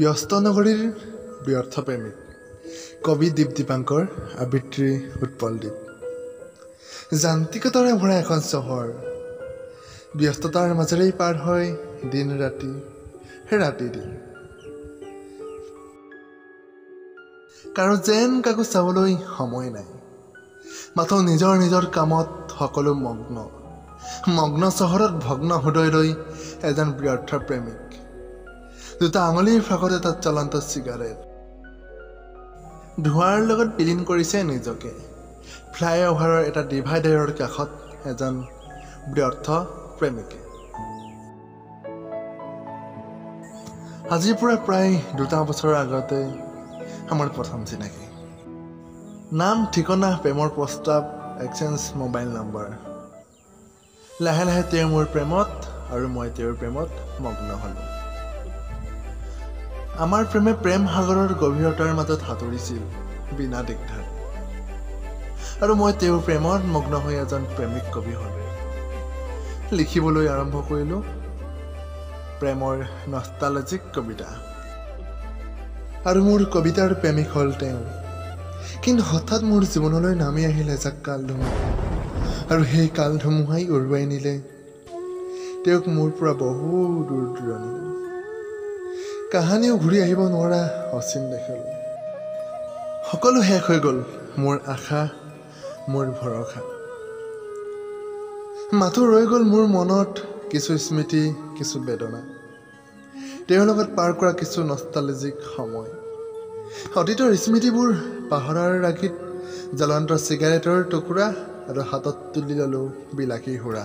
ব্যস্ত নগৰীৰ ব্যৰ্থ প্ৰেমিক কবি দীপ দীপাংকৰ আবৃত্তি উৎপলদ্বীপ যান্ত্ৰিকতাৰে ভৰা এখন চহৰ ব্যস্ততাৰ মাজেৰেই পাৰ হয় দিন ৰাতি দিন কাৰো যেন কাকো চাবলৈ সময় নাই মাথো নিজৰ নিজৰ কামত সকলো মগ্ন চহৰত ভগ্ন হৃদয় লৈ এজন ব্যৰ্থ প্ৰেমিক দুটা আঙুলিৰ ফাকত এটা চলন্ত চিগাৰেট ধোঁৱাৰ লগত বিলীন কৰিছে নিজকে ফ্লাইঅভাৰৰ এটা ডিভাইডাৰৰ কাষত এজন ব্যৰ্থ প্ৰেমিকে আজিৰ পৰা প্ৰায় 2 বছৰৰ আগতে আমাৰ প্ৰথম চিনাকি নাম ঠিকনা প্ৰেমৰ প্ৰস্তাৱ এক্সচেঞ্জ মোবাইল নম্বৰ লাহে লাহে তেওঁ মোৰ প্ৰেমত আৰু মই তেওঁৰ প্ৰেমত মগ্ন হ'লোঁ আমাৰ প্ৰেম সাগৰৰ গভীৰতাৰ মাজত সাঁতুৰিছিল বিনা দিগদাৰ আৰু মই তেওঁৰ প্ৰেমত মগ্ন হৈ এজন প্ৰেমিক কবি হ'লোঁ লিখিবলৈ আৰম্ভ কৰিলোঁ প্ৰেমৰ নষ্টালজিক কবিতা আৰু মোৰ কবিতাৰ প্ৰেমিক হ'ল তেওঁ কিন্তু হঠাৎ মোৰ জীৱনলৈ নামি আহিল এজাক কাল ধুমুহা আৰু সেই কাল ধুমুহাই উৰুৱাই নিলে তেওঁক মোৰ পৰা বহু দূৰ দূৰণিলৈ কাহানিও ঘূৰি আহিব নোৱাৰা অচিন দেশলৈ সকলো শেষ হৈ গ'ল মোৰ আশা মোৰ ভৰসা মাথো ৰৈ গ'ল মোৰ মনত কিছু স্মৃতি কিছু বেদনা তেওঁৰ লগত পাৰ কৰা কিছু নষ্টালজিক সময় অতীতৰ স্মৃতিবোৰ পাহৰাৰ ৰাগীত জ্বলন্ত চিগাৰেটৰ টুকুৰা আৰু হাতত তুলি ল'লোঁ বিলাসী সুৰা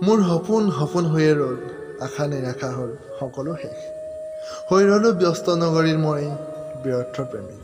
মোৰ সপোন হৈয়ে ৰ'ল আশা নিৰাশা হ'ল সকলো শেষ হৈ ৰ'লোঁ ব্যস্ত নগৰীৰ মই ব্যৰ্থ প্ৰেমিক